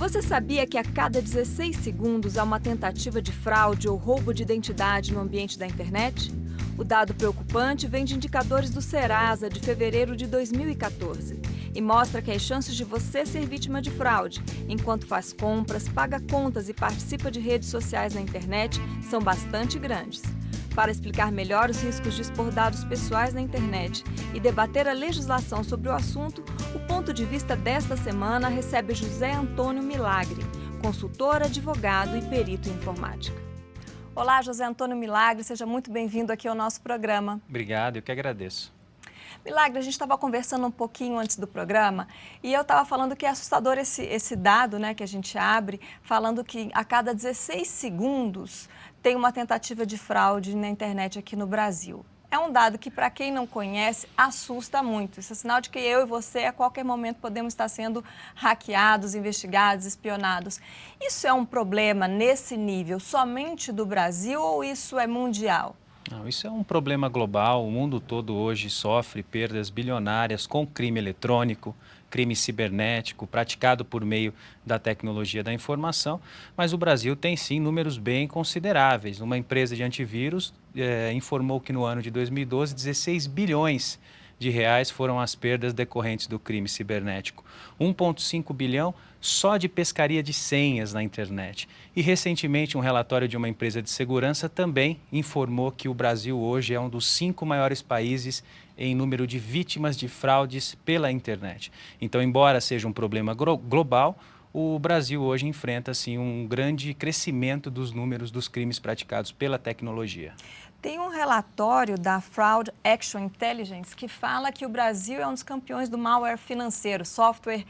Você sabia que a cada 16 segundos há uma tentativa de fraude ou roubo de identidade no ambiente da internet? O dado preocupante vem de indicadores do Serasa de fevereiro de 2014 e mostra que as chances de você ser vítima de fraude, enquanto faz compras, paga contas e participa de redes sociais na internet, são bastante grandes. Para explicar melhor os riscos de expor dados pessoais na internet e debater a legislação sobre o assunto, o Ponto de Vista desta semana recebe José Antônio Milagre, consultor, advogado e perito em informática. Olá, José Antônio Milagre, seja muito bem-vindo aqui ao nosso programa. Obrigado, eu que agradeço. Milagre, a gente estava conversando um pouquinho antes do programa e eu estava falando que é assustador esse dado, né, que a gente abre, falando que a cada 16 segundos tem uma tentativa de fraude na internet aqui no Brasil. É um dado que, para quem não conhece, assusta muito. Isso é sinal de que eu e você, a qualquer momento, podemos estar sendo hackeados, investigados, espionados. Isso é um problema nesse nível somente do Brasil ou isso é mundial? Não, isso é um problema global. O mundo todo hoje sofre perdas bilionárias com crime eletrônico, crime cibernético, praticado por meio da tecnologia da informação, mas o Brasil tem sim números bem consideráveis. Uma empresa de antivírus informou que no ano de 2012, 16 bilhões de reais foram as perdas decorrentes do crime cibernético. 1,5 bilhão só de pescaria de senhas na internet. E recentemente um relatório de uma empresa de segurança também informou que o Brasil hoje é um dos 5 maiores países em número de vítimas de fraudes pela internet. Então, embora seja um problema global, o Brasil hoje enfrenta assim, um grande crescimento dos números dos crimes praticados pela tecnologia. Tem um relatório da Fraud Action Intelligence que fala que o Brasil é um dos campeões do malware financeiro, software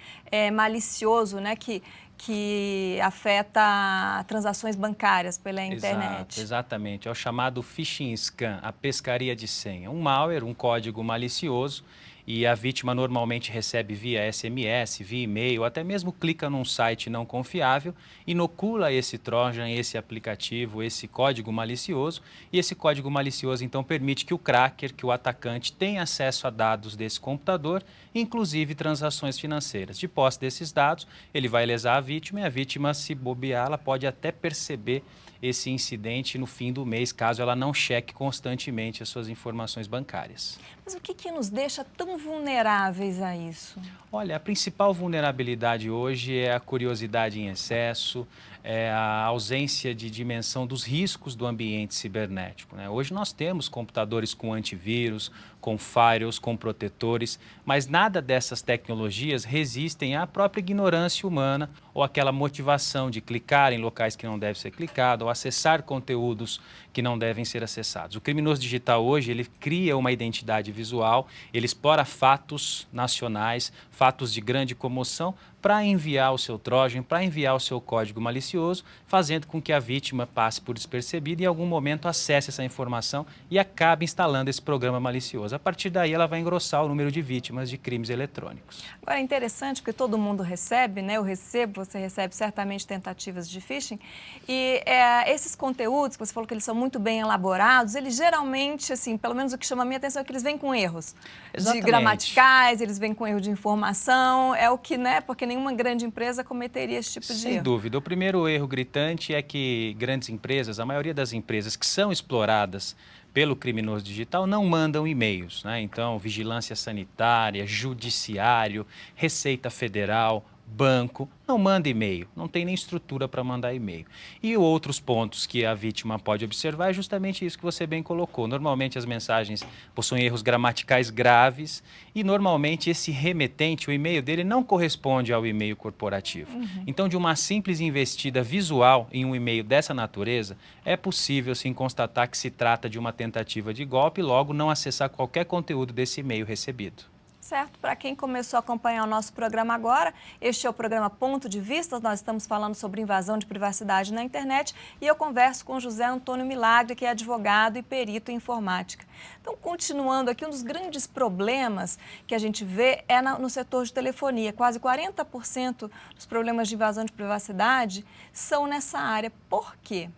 malicioso, né, que afeta transações bancárias pela internet. Exatamente, é o chamado phishing scam, a pescaria de senha. Um malware, um código malicioso, e a vítima normalmente recebe via SMS, via e-mail, até mesmo clica num site não confiável, inocula esse trojan, esse aplicativo, esse código malicioso, e esse código malicioso então permite que o cracker, que o atacante tenha acesso a dados desse computador, inclusive transações financeiras. De posse desses dados, ele vai lesar a vítima e a vítima, se bobear, ela pode até perceber esse incidente no fim do mês, caso ela não cheque constantemente as suas informações bancárias. Mas o que nos deixa tão vulneráveis a isso? Olha, a principal vulnerabilidade hoje é a curiosidade em excesso, é a ausência de dimensão dos riscos do ambiente cibernético, né? Hoje nós temos computadores com antivírus, com firewalls, com protetores, mas nada dessas tecnologias resistem à própria ignorância humana ou aquela motivação de clicar em locais que não deve ser clicado ou acessar conteúdos que não devem ser acessados. O criminoso digital hoje, ele cria uma identidade visual, ele explora fatos nacionais, fatos de grande comoção, para enviar o seu trojan, para enviar o seu código malicioso, fazendo com que a vítima passe por despercebida e em algum momento acesse essa informação e acabe instalando esse programa malicioso. A partir daí ela vai engrossar o número de vítimas de crimes eletrônicos. Agora é interessante porque todo mundo recebe, né? Eu recebo, você recebe certamente tentativas de phishing e esses conteúdos que você falou que eles são muito bem elaborados, eles geralmente, assim, pelo menos o que chama a minha atenção é que eles vêm com erros de gramaticais, eles vêm com erro de informação, é o que, né? Porque nenhuma grande empresa cometeria esse tipo de erro. Sem dúvida. O primeiro erro gritante é que grandes empresas, a maioria das empresas que são exploradas pelo criminoso digital, não mandam e-mails, né? Então, vigilância sanitária, judiciário, Receita Federal, banco, não manda e-mail, não tem nem estrutura para mandar e-mail. E outros pontos que a vítima pode observar é justamente isso que você bem colocou. Normalmente as mensagens possuem erros gramaticais graves e normalmente esse remetente, o e-mail dele não corresponde ao e-mail corporativo. Então, de uma simples investida visual em um e-mail dessa natureza, é possível sim constatar que se trata de uma tentativa de golpe e logo não acessar qualquer conteúdo desse e-mail recebido. Certo, para quem começou a acompanhar o nosso programa agora, este é o programa Ponto de Vista, nós estamos falando sobre invasão de privacidade na internet e eu converso com José Antônio Milagre, que é advogado e perito em informática. Então, continuando aqui, um dos grandes problemas que a gente vê é no setor de telefonia. Quase 40% dos problemas de invasão de privacidade são nessa área. Por quê?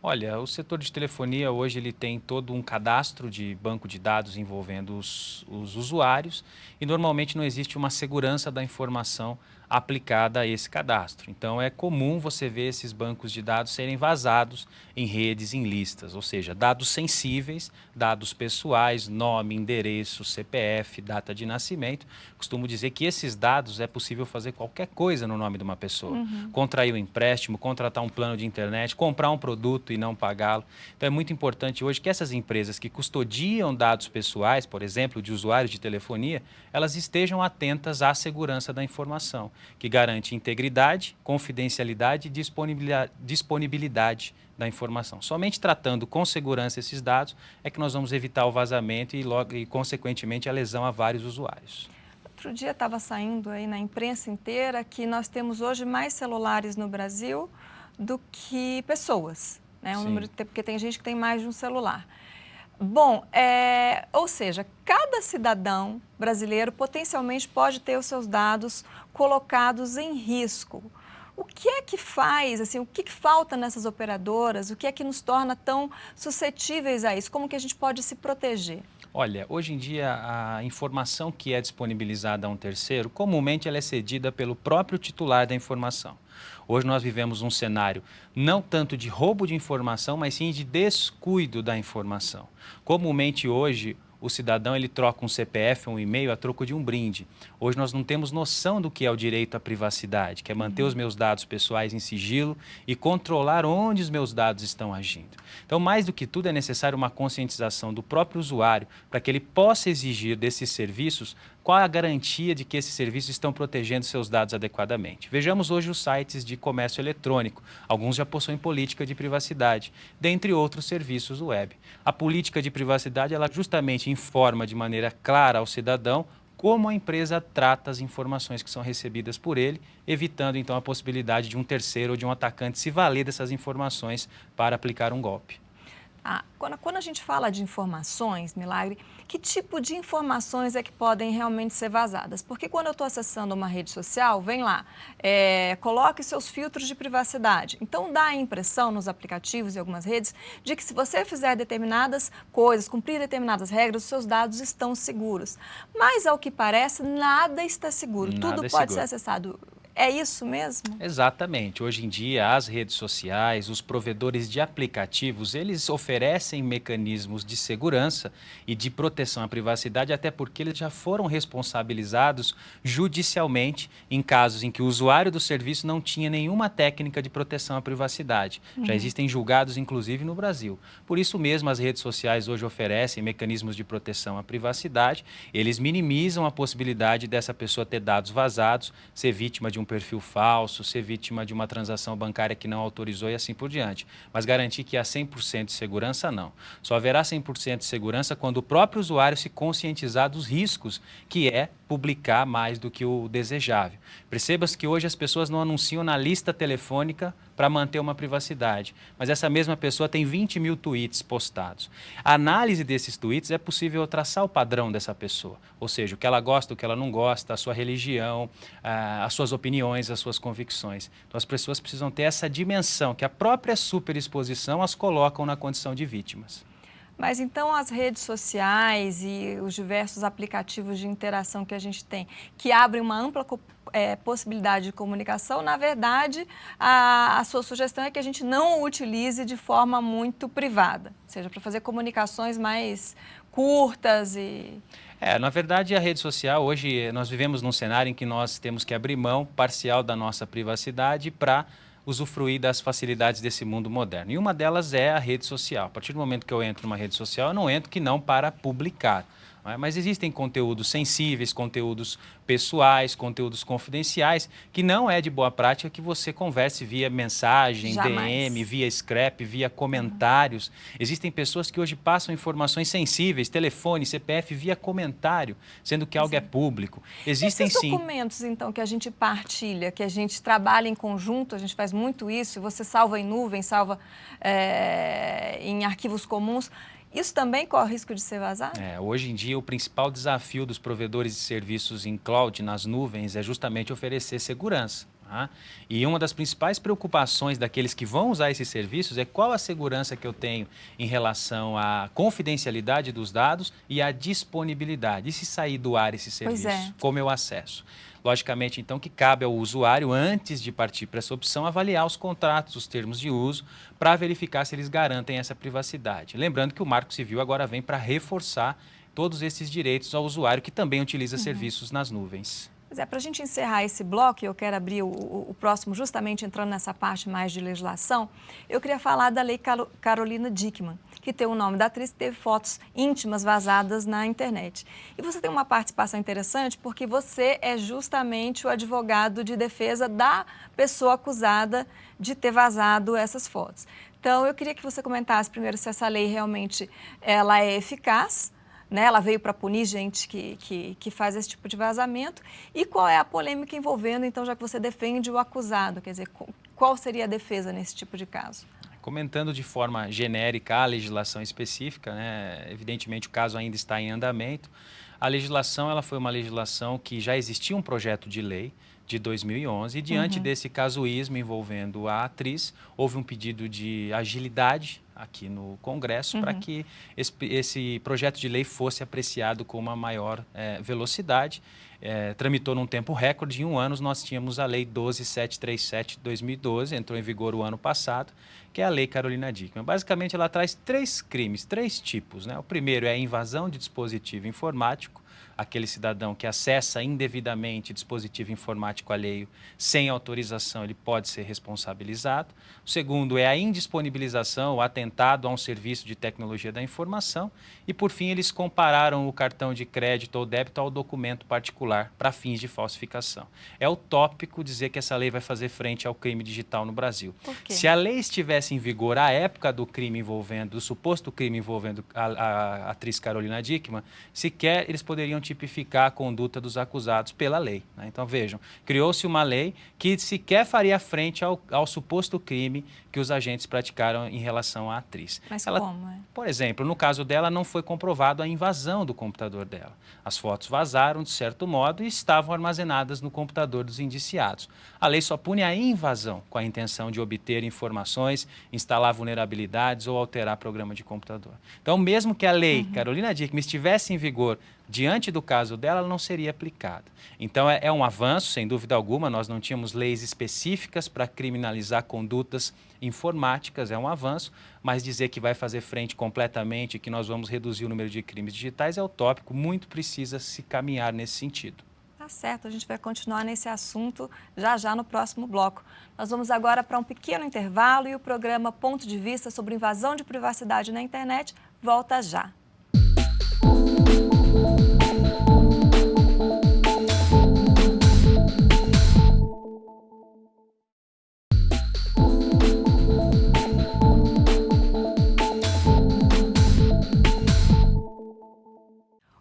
Olha, o setor de telefonia hoje ele tem todo um cadastro de banco de dados envolvendo os usuários e normalmente não existe uma segurança da informação aplicada a esse cadastro. Então é comum você ver esses bancos de dados serem vazados em redes, em listas, ou seja, dados sensíveis, dados pessoais, nome, endereço, CPF, data de nascimento. Costumo dizer que esses dados é possível fazer qualquer coisa no nome de uma pessoa. Contrair um empréstimo, contratar um plano de internet, comprar um produto e não pagá-lo. Então é muito importante hoje que essas empresas que custodiam dados pessoais, por exemplo, de usuários de telefonia, elas estejam atentas à segurança da informação, que garante integridade, confidencialidade e disponibilidade da informação. Somente tratando com segurança esses dados é que nós vamos evitar o vazamento e consequentemente, a lesão a vários usuários. Outro dia estava saindo aí na imprensa inteira que nós temos hoje mais celulares no Brasil do que pessoas, né? Porque tem gente que tem mais de um celular. Bom, ou seja, cada cidadão brasileiro potencialmente pode ter os seus dados colocados em risco. O que é que faz, assim, o que falta nessas operadoras? O que é que nos torna tão suscetíveis a isso? Como que a gente pode se proteger? Olha, hoje em dia a informação que é disponibilizada a um terceiro, comumente ela é cedida pelo próprio titular da informação. Hoje nós vivemos um cenário não tanto de roubo de informação, mas sim de descuido da informação. Comumente hoje o cidadão ele troca um CPF, um e-mail a troco de um brinde. Hoje nós não temos noção do que é o direito à privacidade, que é manter os meus dados pessoais em sigilo e controlar onde os meus dados estão agindo. Então, mais do que tudo, é necessário uma conscientização do próprio usuário para que ele possa exigir desses serviços qual é a garantia de que esses serviços estão protegendo seus dados adequadamente. Vejamos hoje os sites de comércio eletrônico. Alguns já possuem política de privacidade, dentre outros serviços web. A política de privacidade, ela justamente informa de maneira clara ao cidadão como a empresa trata as informações que são recebidas por ele, evitando então a possibilidade de um terceiro ou de um atacante se valer dessas informações para aplicar um golpe. Quando a gente fala de informações, Milagre, que tipo de informações é que podem realmente ser vazadas? Porque quando eu estou acessando uma rede social, vem lá, coloque seus filtros de privacidade. Então dá a impressão nos aplicativos e algumas redes de que se você fizer determinadas coisas, cumprir determinadas regras, os seus dados estão seguros. Mas ao que parece, nada está seguro. Tudo pode ser acessado. É isso mesmo? Exatamente. Hoje em dia, as redes sociais, os provedores de aplicativos, eles oferecem mecanismos de segurança e de proteção à privacidade, até porque eles já foram responsabilizados judicialmente em casos em que o usuário do serviço não tinha nenhuma técnica de proteção à privacidade. Já existem julgados, inclusive, no Brasil. Por isso mesmo, as redes sociais hoje oferecem mecanismos de proteção à privacidade. Eles minimizam a possibilidade dessa pessoa ter dados vazados, ser vítima de um perfil falso, ser vítima de uma transação bancária que não autorizou e assim por diante. Mas garantir que há 100% de segurança, não. Só haverá 100% de segurança quando o próprio usuário se conscientizar dos riscos, que é publicar mais do que o desejável. Perceba-se que hoje as pessoas não anunciam na lista telefônica para manter uma privacidade, mas essa mesma pessoa tem 20 mil tweets postados. A análise desses tweets é possível traçar o padrão dessa pessoa, ou seja, o que ela gosta, o que ela não gosta, a sua religião, as suas opiniões, as suas convicções. Então as pessoas precisam ter essa dimensão, que a própria superexposição as colocam na condição de vítimas. Mas então as redes sociais e os diversos aplicativos de interação que a gente tem, que abrem uma ampla possibilidade de comunicação, na verdade, a sua sugestão é que a gente não o utilize de forma muito privada, ou seja, para fazer comunicações mais curtas e... Na verdade, a rede social, hoje nós vivemos num cenário em que nós temos que abrir mão parcial da nossa privacidade para usufruir das facilidades desse mundo moderno. E uma delas é a rede social. A partir do momento que eu entro numa rede social, eu não entro que não para publicar. Mas existem conteúdos sensíveis, conteúdos pessoais, conteúdos confidenciais, que não é de boa prática que você converse via mensagem, DM, via scrap, via comentários. Existem pessoas que hoje passam informações sensíveis, telefone, CPF, via comentário, sendo que algo é público. Existem esses documentos, então, que a gente partilha, que a gente trabalha em conjunto, a gente faz muito isso, você salva em nuvem, salva em arquivos comuns, isso também corre risco de ser vazado? Hoje em dia, o principal desafio dos provedores de serviços em cloud, nas nuvens, é justamente oferecer segurança. Tá? E uma das principais preocupações daqueles que vão usar esses serviços é qual a segurança que eu tenho em relação à confidencialidade dos dados e à disponibilidade. E se sair do ar esse Pois serviço, é. como eu acesso? Logicamente, então, que cabe ao usuário, antes de partir para essa opção, avaliar os contratos, os termos de uso, para verificar se eles garantem essa privacidade. Lembrando que o Marco Civil agora vem para reforçar todos esses direitos ao usuário que também utiliza serviços nas nuvens. Pois é, para a gente encerrar esse bloco, eu quero abrir o próximo justamente entrando nessa parte mais de legislação, eu queria falar da Lei Carolina Dickmann, que tem o nome da atriz que teve fotos íntimas vazadas na internet. E você tem uma participação interessante porque você é justamente o advogado de defesa da pessoa acusada de ter vazado essas fotos. Então, eu queria que você comentasse primeiro se essa lei realmente ela é eficaz, né? Ela veio para punir gente que faz esse tipo de vazamento. E qual é a polêmica envolvendo, então, já que você defende o acusado? Quer dizer, qual seria a defesa nesse tipo de caso? Comentando de forma genérica a legislação específica, né? Evidentemente o caso ainda está em andamento. A legislação ela foi uma legislação que já existia um projeto de lei de 2011 e diante desse casuísmo envolvendo a atriz, houve um pedido de agilidade aqui no Congresso para que esse projeto de lei fosse apreciado com uma maior velocidade. Tramitou num tempo recorde, em 1 ano nós tínhamos a Lei 12.737 de 2012, entrou em vigor o ano passado, que é a Lei Carolina Dickmann. Basicamente ela traz 3 crimes, 3 tipos, né? O primeiro é a invasão de dispositivo informático, aquele cidadão que acessa indevidamente dispositivo informático alheio sem autorização, ele pode ser responsabilizado. O segundo é a indisponibilização, o atentado a um serviço de tecnologia da informação. E, por fim, eles compararam o cartão de crédito ou débito ao documento particular para fins de falsificação. É utópico dizer que essa lei vai fazer frente ao crime digital no Brasil. Por quê? Se a lei estivesse em vigor à época do crime envolvendo, do suposto crime envolvendo a atriz Carolina Dickmann, sequer eles poderiam tipificar a conduta dos acusados pela lei, né? Então, vejam, criou-se uma lei que sequer faria frente ao suposto crime que os agentes praticaram em relação à atriz. Mas ela, como? por exemplo, no caso dela, não foi comprovado a invasão do computador dela. As fotos vazaram, de certo modo, e estavam armazenadas no computador dos indiciados. A lei só pune a invasão, com a intenção de obter informações, instalar vulnerabilidades ou alterar programa de computador. Então, mesmo que a lei Carolina Dickmann estivesse em vigor diante do caso dela, ela não seria aplicada. Então, é um avanço, sem dúvida alguma, nós não tínhamos leis específicas para criminalizar condutas informáticas, é um avanço, mas dizer que vai fazer frente completamente, que nós vamos reduzir o número de crimes digitais é utópico, muito precisa se caminhar nesse sentido. Tá certo, a gente vai continuar nesse assunto já no próximo bloco. Nós vamos agora para um pequeno intervalo e o programa Ponto de Vista sobre invasão de privacidade na internet volta já.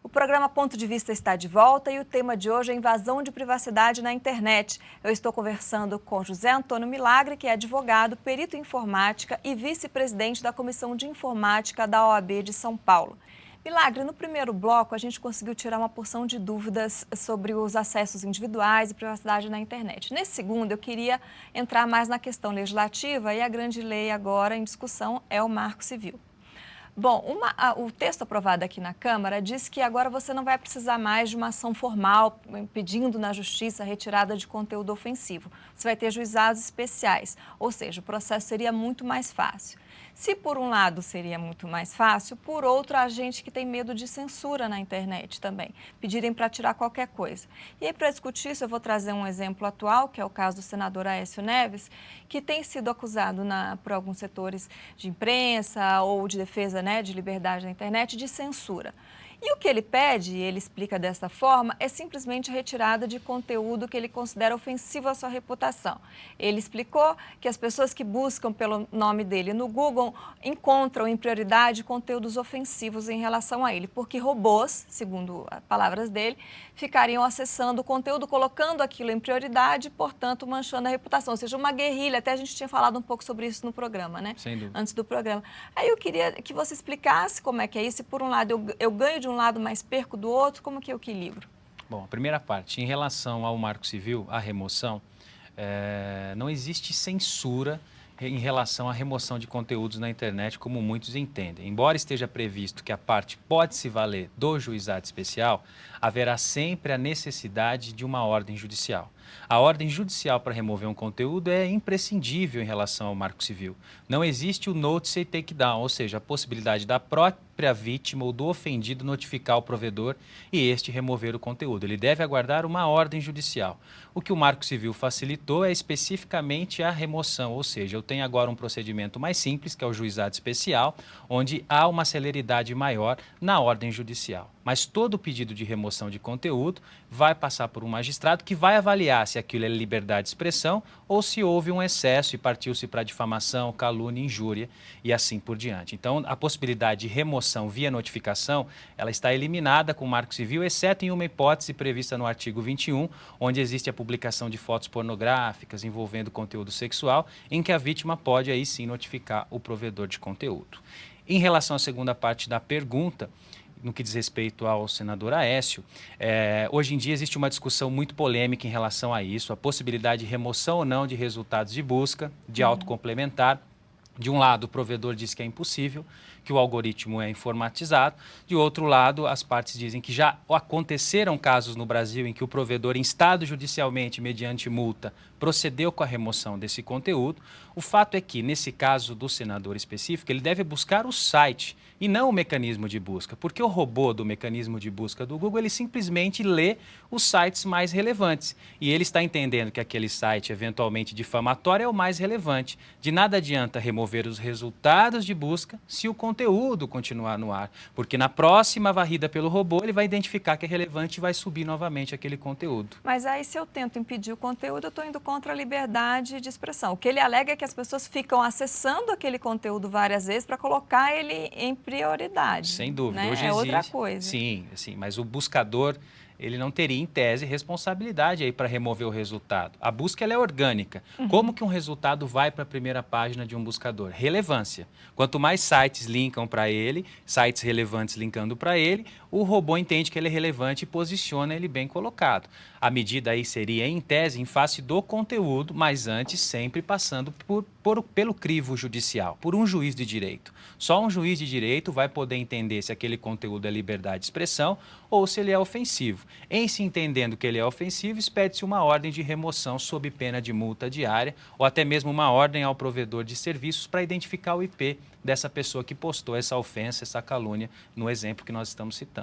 O programa Ponto de Vista está de volta e o tema de hoje é invasão de privacidade na internet. Eu estou conversando com José Antônio Milagre, que é advogado, perito em informática e vice-presidente da Comissão de Informática da OAB de São Paulo. Milagre, no primeiro bloco a gente conseguiu tirar uma porção de dúvidas sobre os acessos individuais e privacidade na internet. Nesse segundo, eu queria entrar mais na questão legislativa e a grande lei agora em discussão é o Marco Civil. Bom, o texto aprovado aqui na Câmara diz que agora você não vai precisar mais de uma ação formal pedindo na Justiça a retirada de conteúdo ofensivo. Você vai ter juizados especiais, ou seja, o processo seria muito mais fácil. Se por um lado seria muito mais fácil, por outro, há gente que tem medo de censura na internet também, pedirem para tirar qualquer coisa. E aí, para discutir isso, eu vou trazer um exemplo atual, que é o caso do senador Aécio Neves, que tem sido acusado por alguns setores de imprensa ou de defesa, né, de liberdade na internet, de censura. E o que ele pede, e ele explica dessa forma, é simplesmente a retirada de conteúdo que ele considera ofensivo à sua reputação. Ele explicou que as pessoas que buscam pelo nome dele no Google encontram em prioridade conteúdos ofensivos em relação a ele, porque robôs, segundo as palavras dele, ficariam acessando o conteúdo, colocando aquilo em prioridade, portanto, manchando a reputação. Ou seja, uma guerrilha, até a gente tinha falado um pouco sobre isso no programa, né? Sem dúvida. Antes do programa. Aí eu queria que você explicasse como é que é isso, e por um lado eu ganho de um lado, mas perco do outro, como que eu equilibro? Bom, a primeira parte, em relação ao Marco Civil, a remoção, não existe censura em relação à remoção de conteúdos na internet, como muitos entendem. Embora esteja previsto que a parte pode se valer do juizado especial, haverá sempre a necessidade de uma ordem judicial. A ordem judicial para remover um conteúdo é imprescindível em relação ao Marco Civil. Não existe o notice e takedown, ou seja, a possibilidade da própria vítima ou do ofendido notificar o provedor e este remover o conteúdo. Ele deve aguardar uma ordem judicial. O que o Marco Civil facilitou é especificamente a remoção, ou seja, eu tenho agora um procedimento mais simples, que é o juizado especial, onde há uma celeridade maior na ordem judicial. Mas todo pedido de remoção de conteúdo vai passar por um magistrado que vai avaliar se aquilo é liberdade de expressão ou se houve um excesso e partiu-se para difamação, calúnia, injúria e assim por diante. Então, a possibilidade de remoção via notificação, ela está eliminada com o Marco Civil, exceto em uma hipótese prevista no artigo 21, onde existe a publicação de fotos pornográficas envolvendo conteúdo sexual, em que a vítima pode aí sim notificar o provedor de conteúdo. Em relação à segunda parte da pergunta, no que diz respeito ao senador Aécio, hoje em dia existe uma discussão muito polêmica em relação a isso, a possibilidade de remoção ou não de resultados de busca, de autocomplementar. De um lado, o provedor diz que é impossível, que o algoritmo é informatizado. De outro lado, as partes dizem que já aconteceram casos no Brasil em que o provedor, instado judicialmente mediante multa, procedeu com a remoção desse conteúdo. O fato é que, nesse caso do senador específico, ele deve buscar o site e não o mecanismo de busca, porque o robô do mecanismo de busca do Google, ele simplesmente lê os sites mais relevantes. E ele está entendendo que aquele site, eventualmente difamatório, é o mais relevante. De nada adianta remover os resultados de busca se o conteúdo continuar no ar, porque na próxima varrida pelo robô, ele vai identificar que é relevante e vai subir novamente aquele conteúdo. Mas aí, se eu tento impedir o conteúdo, eu estou indo contra a liberdade de expressão. O que ele alega é que as pessoas ficam acessando aquele conteúdo várias vezes para colocar ele em prioridade. Sem dúvida. Né? Hoje é existe, outra coisa. Sim, mas o buscador, ele não teria, em tese, responsabilidade aí para remover o resultado. A busca, ela é orgânica. Como que um resultado vai para a primeira página de um buscador? Relevância. Quanto mais sites linkam para ele, sites relevantes linkando para ele, o robô entende que ele é relevante e posiciona ele bem colocado. A medida aí seria, em tese, em face do conteúdo, mas antes sempre passando pelo crivo judicial, por um juiz de direito. Só um juiz de direito vai poder entender se aquele conteúdo é liberdade de expressão ou se ele é ofensivo. Em se entendendo que ele é ofensivo, expede-se uma ordem de remoção sob pena de multa diária ou até mesmo uma ordem ao provedor de serviços para identificar o IP dessa pessoa que postou essa ofensa, essa calúnia, no exemplo que nós estamos citando.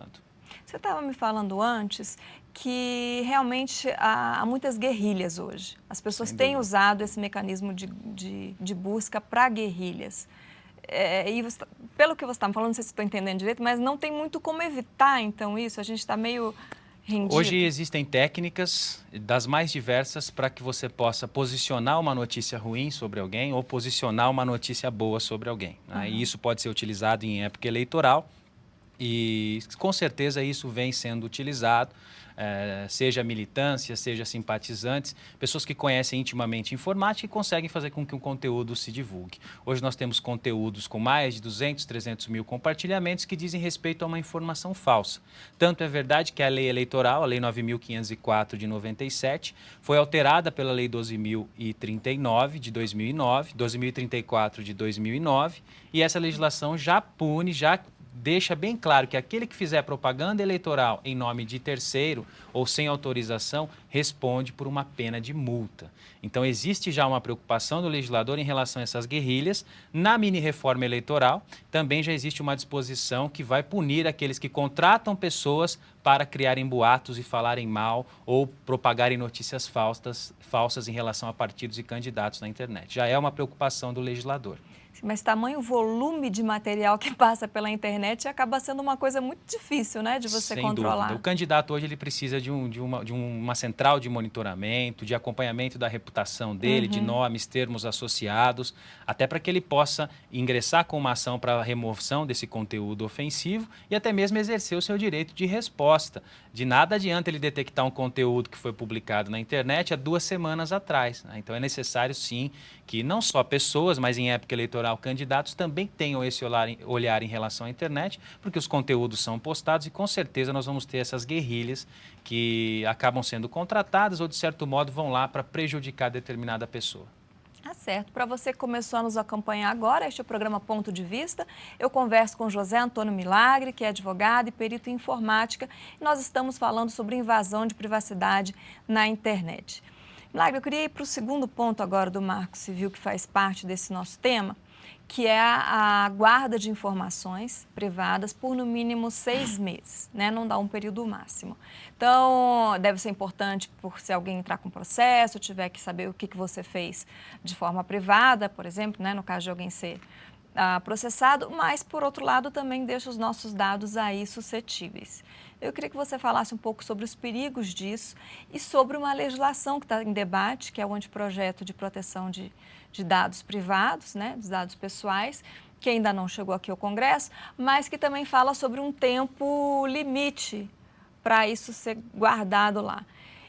Você estava me falando antes que realmente há muitas guerrilhas hoje. As pessoas têm usado esse mecanismo de busca para guerrilhas. E você, pelo que você está me falando, não sei se estou entendendo direito, mas não tem muito como evitar, então, isso? A gente está meio rendido. Hoje existem técnicas das mais diversas para que você possa posicionar uma notícia ruim sobre alguém ou posicionar uma notícia boa sobre alguém. Né? E isso pode ser utilizado em época eleitoral e, com certeza, isso vem sendo utilizado. Seja militância, seja simpatizantes, pessoas que conhecem intimamente informática e conseguem fazer com que o conteúdo se divulgue. Hoje nós temos conteúdos com mais de 200, 300 mil compartilhamentos que dizem respeito a uma informação falsa. Tanto é verdade que a lei eleitoral, a lei 9.504 de 97, foi alterada pela lei 12.039 de 2009, 12.034 de 2009, e essa legislação já pune, já deixa bem claro que aquele que fizer propaganda eleitoral em nome de terceiro ou sem autorização responde por uma pena de multa. Então, existe já uma preocupação do legislador em relação a essas guerrilhas. Na mini-reforma eleitoral, também já existe uma disposição que vai punir aqueles que contratam pessoas para criarem boatos e falarem mal ou propagarem notícias falsas em relação a partidos e candidatos na internet. Já é uma preocupação do legislador. Mas tamanho volume de material que passa pela internet acaba sendo uma coisa muito difícil, né, de você controlar. Sem dúvida. O candidato hoje ele precisa de uma central de monitoramento, de acompanhamento da reputação dele, de nomes, termos associados, até para que ele possa ingressar com uma ação para a remoção desse conteúdo ofensivo e até mesmo exercer o seu direito de resposta. De nada adianta ele detectar um conteúdo que foi publicado na internet há 2 semanas atrás. Né? Então é necessário sim que não só pessoas, mas em época eleitoral eleitoral, candidatos também tenham esse olhar em relação à internet, porque os conteúdos são postados e com certeza nós vamos ter essas guerrilhas que acabam sendo contratadas ou de certo modo vão lá para prejudicar determinada pessoa. Tá certo. Para você que começou a nos acompanhar agora, este é o programa Ponto de Vista. Eu converso com José Antônio Milagre, que é advogado e perito em informática, e nós estamos falando sobre invasão de privacidade na internet. Milagre, eu queria ir para o segundo ponto agora do Marco Civil, que faz parte desse nosso tema, que é a guarda de informações privadas por no mínimo 6 meses, né? Não dá um período máximo. Então, deve ser importante por se alguém entrar com processo, tiver que saber o que você fez de forma privada, por exemplo, né? No caso de alguém ser processado, mas, por outro lado, também deixa os nossos dados aí suscetíveis. Eu queria que você falasse um pouco sobre os perigos disso e sobre uma legislação que está em debate, que é o anteprojeto de proteção de dados privados, né, dos dados pessoais, que ainda não chegou aqui ao Congresso, mas que também fala sobre um tempo limite para isso ser guardado lá.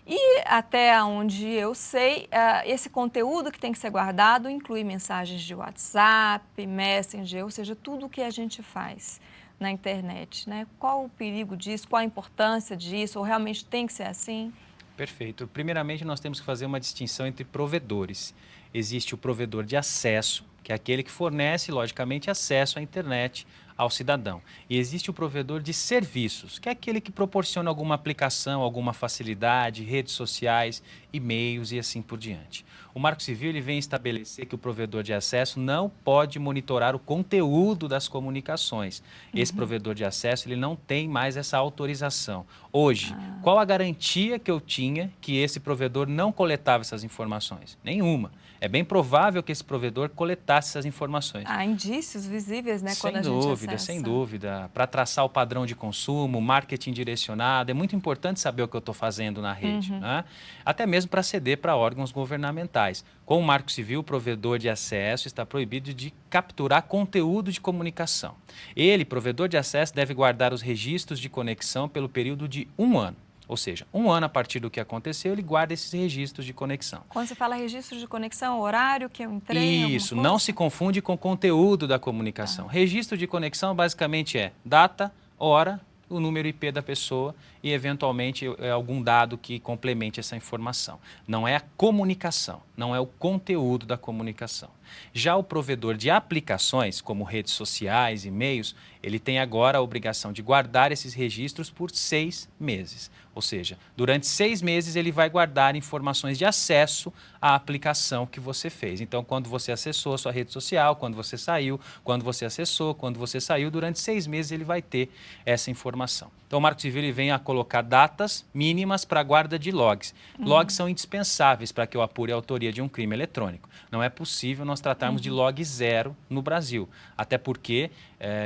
E até onde eu sei, esse conteúdo que tem que ser guardado inclui mensagens de WhatsApp, Messenger, ou seja, tudo o que a gente faz na internet, né? Qual o perigo disso, qual a importância disso, ou realmente tem que ser assim? Perfeito. Primeiramente, nós temos que fazer uma distinção entre provedores. Existe o provedor de acesso, que é aquele que fornece, logicamente, acesso à internet ao cidadão. E existe o provedor de serviços, que é aquele que proporciona alguma aplicação, alguma facilidade, redes sociais, e-mails e assim por diante. O Marco Civil ele vem estabelecer que o provedor de acesso não pode monitorar o conteúdo das comunicações. Esse provedor de acesso ele não tem mais essa autorização. Hoje, qual a garantia que eu tinha que esse provedor não coletava essas informações? Nenhuma. É bem provável que esse provedor coletasse essas informações. Há indícios visíveis, né, quando a gente acessa. Sem dúvida. Para traçar o padrão de consumo, marketing direcionado, é muito importante saber o que eu estou fazendo na rede. Né? Até mesmo para ceder para órgãos governamentais. Com o Marco Civil, o provedor de acesso está proibido de capturar conteúdo de comunicação. Ele, provedor de acesso, deve guardar os registros de conexão pelo período de 1 ano. Ou seja, 1 ano a partir do que aconteceu, ele guarda esses registros de conexão. Quando você fala registro de conexão, horário que eu entrei? Isso, não se confunde com o conteúdo da comunicação. Registro de conexão basicamente é data, hora, o número IP da pessoa e, eventualmente, algum dado que complemente essa informação. Não é a comunicação, não é o conteúdo da comunicação. Já o provedor de aplicações, como redes sociais, e-mails, ele tem agora a obrigação de guardar esses registros por 6 meses. Ou seja, durante 6 meses ele vai guardar informações de acesso à aplicação que você fez. Então, quando você acessou a sua rede social, quando você saiu, quando você acessou, quando você saiu, durante 6 meses ele vai ter essa informação. Então, o Marco Civil ele vem a colocar datas mínimas para a guarda de logs. Logs são indispensáveis para que eu apure a autoria de um crime eletrônico. Não é possível nós tratarmos de log zero no Brasil. Até porque,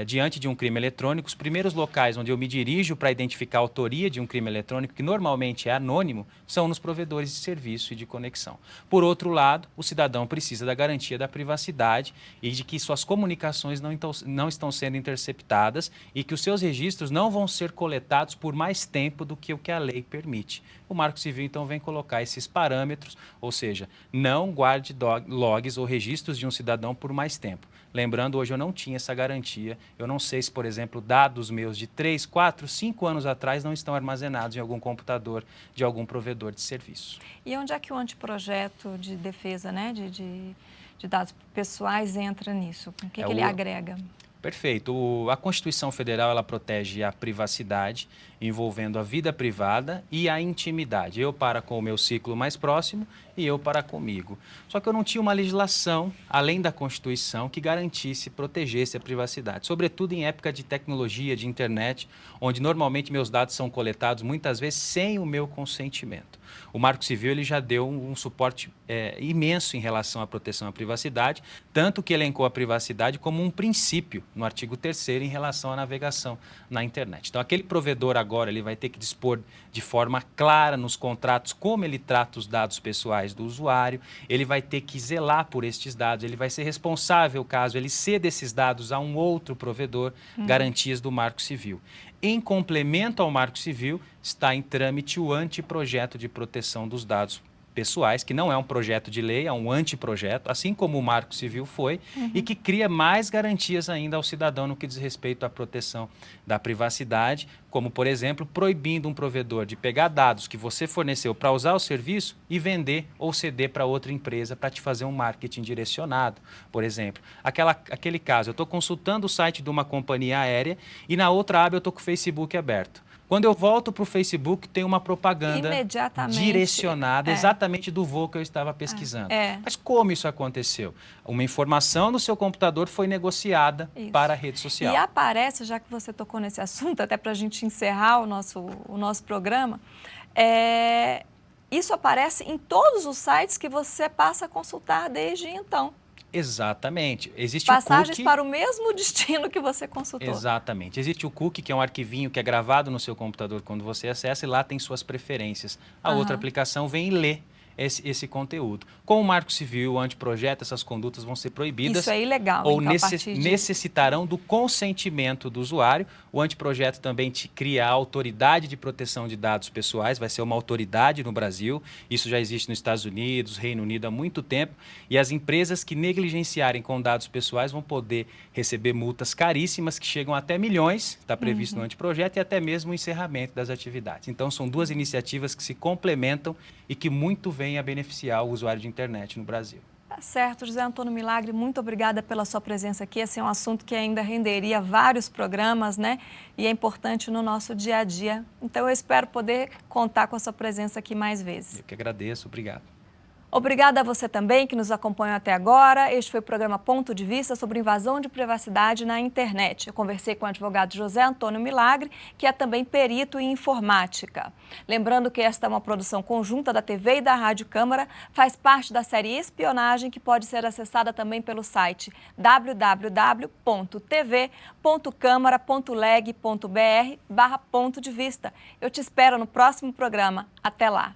diante de um crime eletrônico, os primeiros locais onde eu me dirijo para identificar a autoria de um crime eletrônico, que normalmente é anônimo, são nos provedores de serviço e de conexão. Por outro lado, o cidadão precisa da garantia da privacidade e de que suas comunicações não estão sendo interceptadas e que os seus registros não vão ser coletados por mais tempo do que o que a lei permite. O Marco Civil, então, vem colocar esses parâmetros, ou seja, não guarde logs ou registros de um cidadão por mais tempo. Lembrando, hoje eu não tinha essa garantia. Eu não sei se, por exemplo, dados meus de 3, 4, 5 anos atrás não estão armazenados em algum computador de algum provedor de serviço. E onde é que o anteprojeto de defesa, né, de dados pessoais entra nisso? O que ele agrega? Perfeito. A Constituição Federal ela protege a privacidade, envolvendo a vida privada e a intimidade. Eu para com o meu ciclo mais próximo e eu para comigo. Só que eu não tinha uma legislação, além da Constituição, que garantisse, protegesse a privacidade. Sobretudo em época de tecnologia, de internet, onde normalmente meus dados são coletados muitas vezes sem o meu consentimento. O Marco Civil ele já deu um suporte imenso em relação à proteção à privacidade, tanto que elencou a privacidade como um princípio no artigo 3º em relação à navegação na internet. Então, aquele provedor agora ele vai ter que dispor de forma clara nos contratos como ele trata os dados pessoais do usuário, ele vai ter que zelar por estes dados, ele vai ser responsável caso ele ceda esses dados a um outro provedor, garantias do Marco Civil. Em complemento ao Marco Civil, está em trâmite o anteprojeto de proteção dos dados pessoais, que não é um projeto de lei, é um anteprojeto, assim como o Marco Civil foi, e que cria mais garantias ainda ao cidadão no que diz respeito à proteção da privacidade, como, por exemplo, proibindo um provedor de pegar dados que você forneceu para usar o serviço e vender ou ceder para outra empresa para te fazer um marketing direcionado. Por exemplo, aquele caso, eu estou consultando o site de uma companhia aérea e na outra aba eu estou com o Facebook aberto. Quando eu volto para o Facebook, tem uma propaganda direcionada exatamente do voo que eu estava pesquisando. Mas como isso aconteceu? Uma informação no seu computador foi negociada para a rede social. E aparece, já que você tocou nesse assunto, até para a gente encerrar o nosso programa, isso aparece em todos os sites que você passa a consultar desde então. Exatamente. Existe passagens o cookie para o mesmo destino que você consultou. Exatamente. Existe o cookie, que é um arquivinho que é gravado no seu computador quando você acessa, e lá tem suas preferências. A outra aplicação vem e lê esse conteúdo. Com o Marco Civil, o anteprojeto, essas condutas vão ser proibidas. Isso é ilegal. Ou necessitarão do consentimento do usuário. O anteprojeto também cria a Autoridade de Proteção de Dados Pessoais, vai ser uma autoridade no Brasil. Isso já existe nos Estados Unidos, Reino Unido há muito tempo. E as empresas que negligenciarem com dados pessoais vão poder receber multas caríssimas, que chegam até milhões, está previsto no anteprojeto, e até mesmo o encerramento das atividades. Então, são duas iniciativas que se complementam e que muito vêm a beneficiar o usuário de internet no Brasil. Tá certo, José Antônio Milagre, muito obrigada pela sua presença aqui. Esse é um assunto que ainda renderia vários programas, né? E é importante no nosso dia a dia. Então, eu espero poder contar com a sua presença aqui mais vezes. Eu que agradeço, obrigado. Obrigada a você também que nos acompanhou até agora. Este foi o programa Ponto de Vista sobre invasão de privacidade na internet. Eu conversei com o advogado José Antônio Milagre, que é também perito em informática. Lembrando que esta é uma produção conjunta da TV e da Rádio Câmara, faz parte da série Espionagem, que pode ser acessada também pelo site www.tv.câmara.leg.br/ponto de vista. Eu te espero no próximo programa. Até lá!